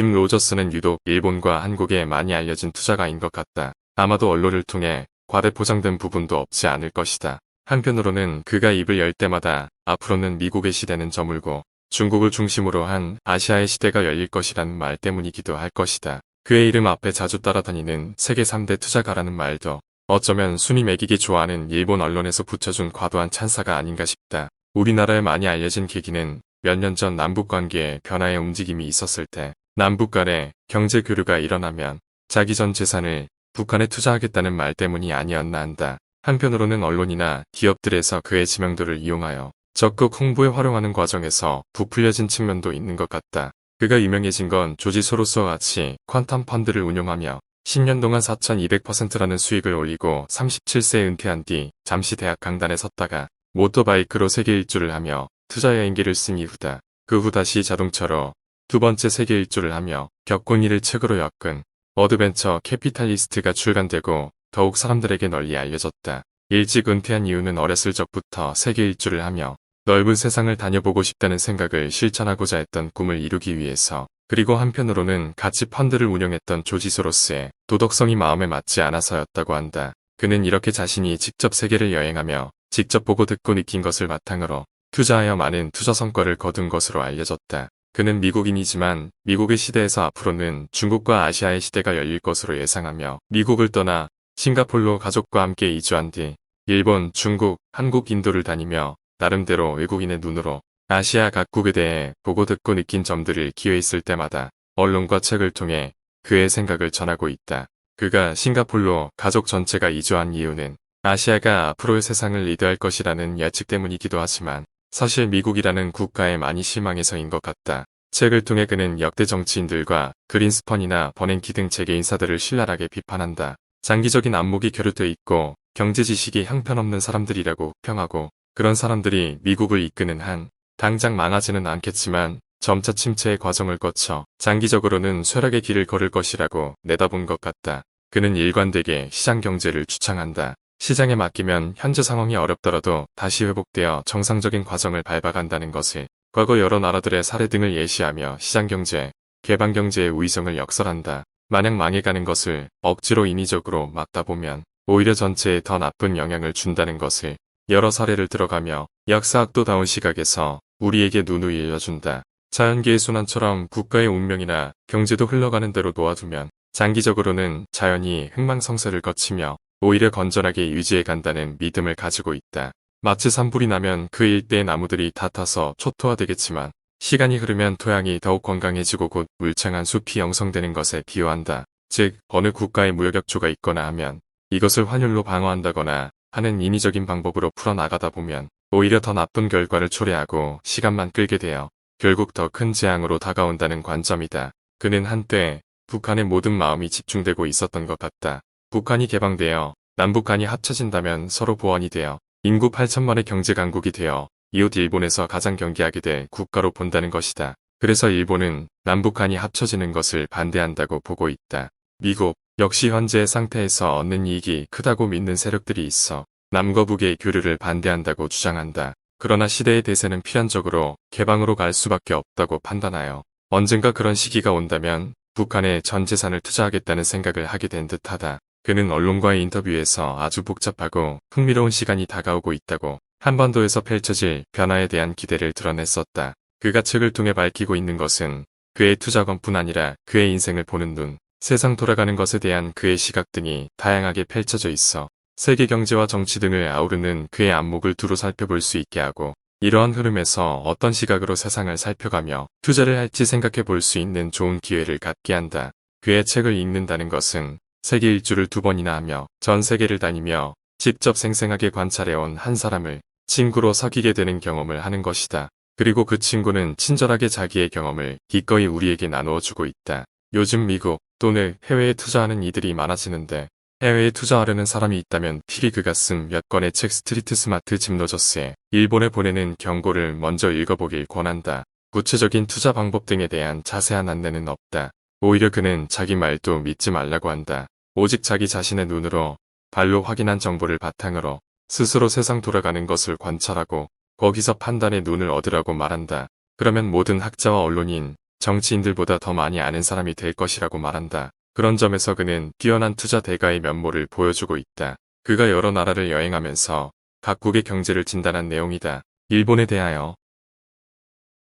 짐 로저스는 유독 일본과 한국에 많이 알려진 투자가인 것 같다. 아마도 언론을 통해 과대포장된 부분도 없지 않을 것이다. 한편으로는 그가 입을 열 때마다 앞으로는 미국의 시대는 저물고 중국을 중심으로 한 아시아의 시대가 열릴 것이라는 말 때문이기도 할 것이다. 그의 이름 앞에 자주 따라다니는 세계 3대 투자가라는 말도 어쩌면 순위 매기기 좋아하는 일본 언론에서 붙여준 과도한 찬사가 아닌가 싶다. 우리나라에 많이 알려진 계기는 몇 년 전 남북관계에 변화의 움직임이 있었을 때 남북 간의 경제 교류가 일어나면 자기 전 재산을 북한에 투자하겠다는 말 때문이 아니었나 한다. 한편으로는 언론이나 기업들에서 그의 지명도를 이용하여 적극 홍보에 활용하는 과정에서 부풀려진 측면도 있는 것 같다. 그가 유명해진 건 조지 소로스와 같이 퀀텀 펀드를 운용하며 10년 동안 4200%라는 수익을 올리고 37세에 은퇴한 뒤 잠시 대학 강단에 섰다가 모터바이크로 세계 일주를 하며 투자 여행기를 쓴 이후다. 그 후 다시 자동차로 두 번째 세계 일주를 하며 겪은 일을 책으로 엮은 어드벤처 캐피탈리스트가 출간되고 더욱 사람들에게 널리 알려졌다. 일찍 은퇴한 이유는 어렸을 적부터 세계 일주를 하며 넓은 세상을 다녀보고 싶다는 생각을 실천하고자 했던 꿈을 이루기 위해서, 그리고 한편으로는 같이 펀드를 운영했던 조지 소로스의 도덕성이 마음에 맞지 않아서였다고 한다. 그는 이렇게 자신이 직접 세계를 여행하며 직접 보고 듣고 느낀 것을 바탕으로 투자하여 많은 투자 성과를 거둔 것으로 알려졌다. 그는 미국인이지만 미국의 시대에서 앞으로는 중국과 아시아의 시대가 열릴 것으로 예상하며 미국을 떠나 싱가폴로 가족과 함께 이주한 뒤 일본, 중국, 한국, 인도를 다니며 나름대로 외국인의 눈으로 아시아 각국에 대해 보고 듣고 느낀 점들을 기회 있을 때마다 언론과 책을 통해 그의 생각을 전하고 있다. 그가 싱가폴로 가족 전체가 이주한 이유는 아시아가 앞으로의 세상을 리드할 것이라는 예측 때문이기도 하지만 사실 미국이라는 국가에 많이 실망해서인 것 같다. 책을 통해 그는 역대 정치인들과 그린스펀이나 버냉키 등 재계 인사들을 신랄하게 비판한다. 장기적인 안목이 결여돼 있고 경제 지식이 형편없는 사람들이라고 평하고, 그런 사람들이 미국을 이끄는 한 당장 망하지는 않겠지만 점차 침체의 과정을 거쳐 장기적으로는 쇠락의 길을 걸을 것이라고 내다본 것 같다. 그는 일관되게 시장 경제를 주창한다. 시장에 맡기면 현재 상황이 어렵더라도 다시 회복되어 정상적인 과정을 밟아간다는 것을 과거 여러 나라들의 사례 등을 예시하며 시장경제, 개방경제의 우위성을 역설한다. 마냥 망해가는 것을 억지로 인위적으로 막다 보면 오히려 전체에 더 나쁜 영향을 준다는 것을 여러 사례를 들어가며 역사학도다운 시각에서 우리에게 누누이 일러준다. 자연계의 순환처럼 국가의 운명이나 경제도 흘러가는 대로 놓아두면 장기적으로는 자연이 흥망성쇠를 거치며 오히려 건전하게 유지해 간다는 믿음을 가지고 있다. 마치 산불이 나면 그 일대의 나무들이 다 타서 초토화되겠지만 시간이 흐르면 토양이 더욱 건강해지고 곧 울창한 숲이 형성되는 것에 비유한다. 즉 어느 국가에 무역약조가 있거나 하면 이것을 환율로 방어한다거나 하는 인위적인 방법으로 풀어나가다 보면 오히려 더 나쁜 결과를 초래하고 시간만 끌게 되어 결국 더 큰 재앙으로 다가온다는 관점이다. 그는 한때 북한의 모든 마음이 집중되고 있었던 것 같다. 북한이 개방되어 남북한이 합쳐진다면 서로 보완이 되어 인구 8천만의 경제 강국이 되어 이웃 일본에서 가장 경계하게 될 국가로 본다는 것이다. 그래서 일본은 남북한이 합쳐지는 것을 반대한다고 보고 있다. 미국 역시 현재의 상태에서 얻는 이익이 크다고 믿는 세력들이 있어 남과 북의 교류를 반대한다고 주장한다. 그러나 시대의 대세는 필연적으로 개방으로 갈 수밖에 없다고 판단하여 언젠가 그런 시기가 온다면 북한에 전 재산을 투자하겠다는 생각을 하게 된 듯하다. 그는 언론과의 인터뷰에서 아주 복잡하고 흥미로운 시간이 다가오고 있다고 한반도에서 펼쳐질 변화에 대한 기대를 드러냈었다. 그가 책을 통해 밝히고 있는 것은 그의 투자건뿐 아니라 그의 인생을 보는 눈, 세상 돌아가는 것에 대한 그의 시각 등이 다양하게 펼쳐져 있어 세계 경제와 정치 등을 아우르는 그의 안목을 두루 살펴볼 수 있게 하고, 이러한 흐름에서 어떤 시각으로 세상을 살펴가며 투자를 할지 생각해 볼 수 있는 좋은 기회를 갖게 한다. 그의 책을 읽는다는 것은 세계 일주를 2번이나 하며 전 세계를 다니며 직접 생생하게 관찰해온 한 사람을 친구로 사귀게 되는 경험을 하는 것이다. 그리고 그 친구는 친절하게 자기의 경험을 기꺼이 우리에게 나누어 주고 있다. 요즘 미국 또는 해외에 투자하는 이들이 많아지는데 해외에 투자하려는 사람이 있다면 필히 그가 쓴 몇 권의 책 스트리트 스마트 짐 로저스의 일본에 보내는 경고를 먼저 읽어보길 권한다. 구체적인 투자 방법 등에 대한 자세한 안내는 없다. 오히려 그는 자기 말도 믿지 말라고 한다. 오직 자기 자신의 눈으로 발로 확인한 정보를 바탕으로 스스로 세상 돌아가는 것을 관찰하고 거기서 판단의 눈을 얻으라고 말한다. 그러면 모든 학자와 언론인, 정치인들보다 더 많이 아는 사람이 될 것이라고 말한다. 그런 점에서 그는 뛰어난 투자 대가의 면모를 보여주고 있다. 그가 여러 나라를 여행하면서 각국의 경제를 진단한 내용이다. 일본에 대하여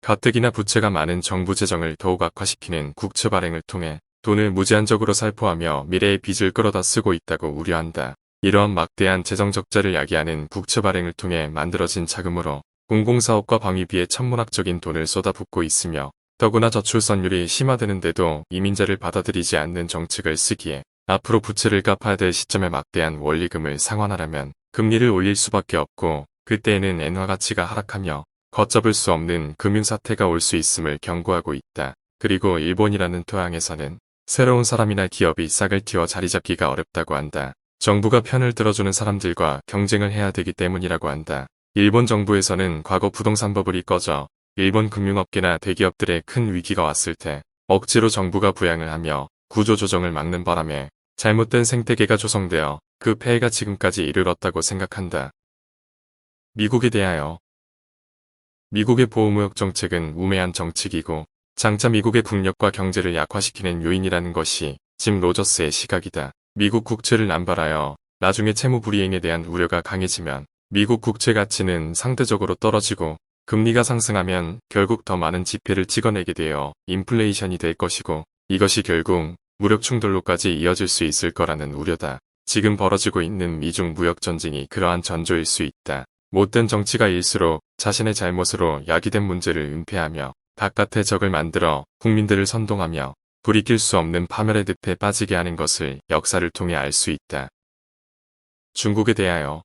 가뜩이나 부채가 많은 정부 재정을 더욱 악화시키는 국채 발행을 통해 돈을 무제한적으로 살포하며 미래의 빚을 끌어다 쓰고 있다고 우려한다. 이러한 막대한 재정 적자를 야기하는 국채 발행을 통해 만들어진 자금으로 공공사업과 방위비에 천문학적인 돈을 쏟아붓고 있으며 더구나 저출산율이 심화되는데도 이민자를 받아들이지 않는 정책을 쓰기에 앞으로 부채를 갚아야 될 시점에 막대한 원리금을 상환하려면 금리를 올릴 수밖에 없고 그때에는 엔화 가치가 하락하며 걷잡을 수 없는 금융사태가 올 수 있음을 경고하고 있다. 그리고 일본이라는 토양에서는 새로운 사람이나 기업이 싹을 틔워 자리 잡기가 어렵다고 한다. 정부가 편을 들어주는 사람들과 경쟁을 해야 되기 때문이라고 한다. 일본 정부에서는 과거 부동산 버블이 꺼져 일본 금융업계나 대기업들의 큰 위기가 왔을 때 억지로 정부가 부양을 하며 구조조정을 막는 바람에 잘못된 생태계가 조성되어 그 폐해가 지금까지 이르렀다고 생각한다. 미국에 대하여 미국의 보호무역 정책은 우매한 정책이고 장차 미국의 국력과 경제를 약화시키는 요인이라는 것이 짐 로저스의 시각이다. 미국 국채를 남발하여 나중에 채무 불이행에 대한 우려가 강해지면 미국 국채 가치는 상대적으로 떨어지고 금리가 상승하면 결국 더 많은 지폐를 찍어내게 되어 인플레이션이 될 것이고 이것이 결국 무력 충돌로까지 이어질 수 있을 거라는 우려다. 지금 벌어지고 있는 미중 무역 전쟁이 그러한 전조일 수 있다. 못된 정치가 일수록 자신의 잘못으로 야기된 문제를 은폐하며 바깥의 적을 만들어 국민들을 선동하며 불이 낄 수 없는 파멸의 늪에 빠지게 하는 것을 역사를 통해 알 수 있다. 중국에 대하여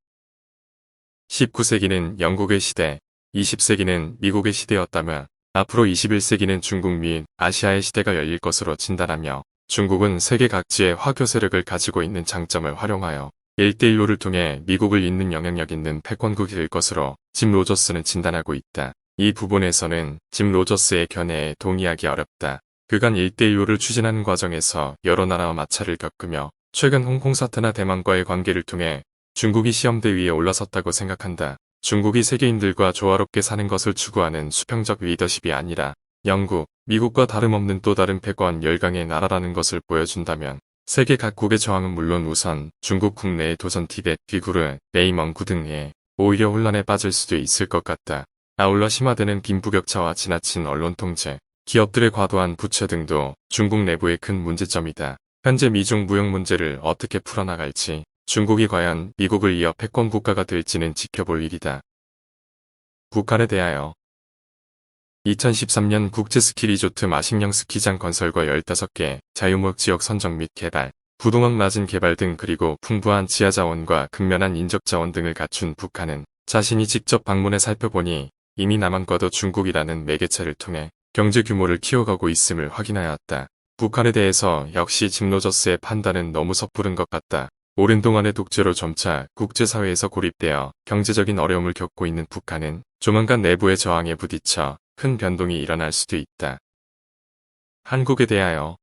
19세기는 영국의 시대, 20세기는 미국의 시대였다며 앞으로 21세기는 중국 및 아시아의 시대가 열릴 것으로 진단하며 중국은 세계 각지의 화교 세력을 가지고 있는 장점을 활용하여 1대1로를 통해 미국을 잇는 영향력 있는 패권국이 될 것으로 짐 로저스는 진단하고 있다. 이 부분에서는 짐 로저스의 견해에 동의하기 어렵다. 그간 1대1로를 추진하는 과정에서 여러 나라와 마찰을 겪으며 최근 홍콩 사태나 대만과의 관계를 통해 중국이 시험대 위에 올라섰다고 생각한다. 중국이 세계인들과 조화롭게 사는 것을 추구하는 수평적 리더십이 아니라 영국, 미국과 다름없는 또 다른 패권 열강의 나라라는 것을 보여준다면 세계 각국의 저항은 물론 우선 중국 국내의 도선 티벳, 귀구르, 내이멍구 등에 오히려 혼란에 빠질 수도 있을 것 같다. 아울러 심화되는 빈부격차와 지나친 언론 통제, 기업들의 과도한 부채 등도 중국 내부의 큰 문제점이다. 현재 미중 무역 문제를 어떻게 풀어나갈지 중국이 과연 미국을 이어 패권 국가가 될지는 지켜볼 일이다. 북한에 대하여 2013년 국제 스키 리조트 마식령 스키장 건설과 15개 자유무역 지역 선정 및 개발, 부동학 낮은 개발 등 그리고 풍부한 지하자원과 극면한 인적자원 등을 갖춘 북한은 자신이 직접 방문해 살펴보니 이미 남한과도 중국이라는 매개체를 통해 경제 규모를 키워가고 있음을 확인하였다. 북한에 대해서 역시 짐 로저스의 판단은 너무 섣부른 것 같다. 오랜 동안의 독재로 점차 국제사회에서 고립되어 경제적인 어려움을 겪고 있는 북한은 조만간 내부의 저항에 부딪혀 큰 변동이 일어날 수도 있다. 한국에 대하여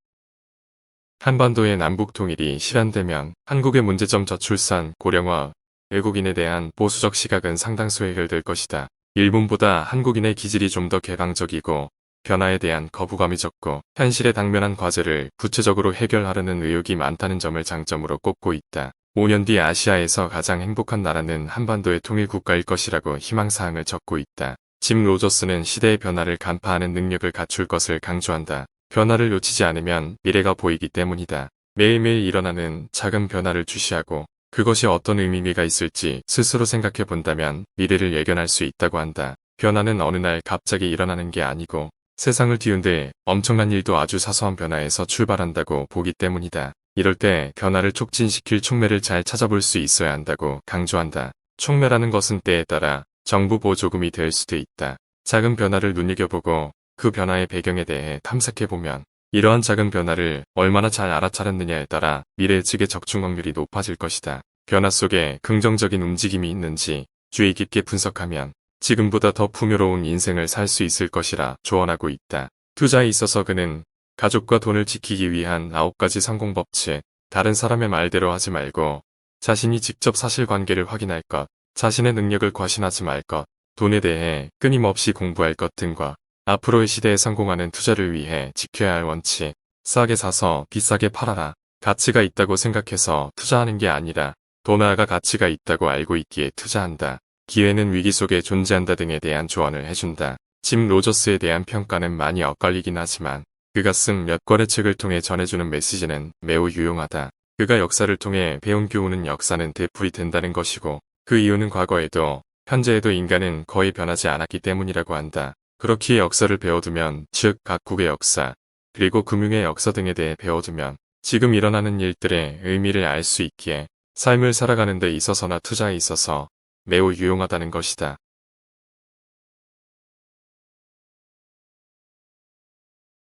한반도의 남북 통일이 실현되면 한국의 문제점 저출산, 고령화, 외국인에 대한 보수적 시각은 상당수 해결될 것이다. 일본보다 한국인의 기질이 좀 더 개방적이고 변화에 대한 거부감이 적고 현실에 당면한 과제를 구체적으로 해결하려는 의욕이 많다는 점을 장점으로 꼽고 있다. 5년 뒤 아시아에서 가장 행복한 나라는 한반도의 통일 국가일 것이라고 희망사항을 적고 있다. 짐 로저스는 시대의 변화를 간파하는 능력을 갖출 것을 강조한다. 변화를 놓치지 않으면 미래가 보이기 때문이다. 매일매일 일어나는 작은 변화를 주시하고 그것이 어떤 의미가 있을지 스스로 생각해 본다면 미래를 예견할 수 있다고 한다. 변화는 어느 날 갑자기 일어나는 게 아니고 세상을 뒤흔들 엄청난 일도 아주 사소한 변화에서 출발한다고 보기 때문이다. 이럴 때 변화를 촉진시킬 촉매를 잘 찾아볼 수 있어야 한다고 강조한다. 촉매라는 것은 때에 따라 정부 보조금이 될 수도 있다. 작은 변화를 눈여겨보고 그 변화의 배경에 대해 탐색해보면 이러한 작은 변화를 얼마나 잘 알아차렸느냐에 따라 미래 측의 적중 확률이 높아질 것이다. 변화 속에 긍정적인 움직임이 있는지 주의 깊게 분석하면 지금보다 더 풍요로운 인생을 살 수 있을 것이라 조언하고 있다. 투자에 있어서 그는 가족과 돈을 지키기 위한 9가지 성공 법칙, 다른 사람의 말대로 하지 말고 자신이 직접 사실관계를 확인할 것, 자신의 능력을 과신하지 말 것, 돈에 대해 끊임없이 공부할 것 등과 앞으로의 시대에 성공하는 투자를 위해 지켜야 할 원칙. 싸게 사서 비싸게 팔아라. 가치가 있다고 생각해서 투자하는 게 아니라 돈화가 가치가 있다고 알고 있기에 투자한다. 기회는 위기 속에 존재한다 등에 대한 조언을 해준다. 짐 로저스에 대한 평가는 많이 엇갈리긴 하지만 그가 쓴 몇 권의 책을 통해 전해주는 메시지는 매우 유용하다. 그가 역사를 통해 배운 교훈은 역사는 되풀이 된다는 것이고 그 이유는 과거에도 현재에도 인간은 거의 변하지 않았기 때문이라고 한다. 그렇기에 역사를 배워두면 즉 각국의 역사 그리고 금융의 역사 등에 대해 배워두면 지금 일어나는 일들의 의미를 알 수 있기에 삶을 살아가는 데 있어서나 투자에 있어서 매우 유용하다는 것이다.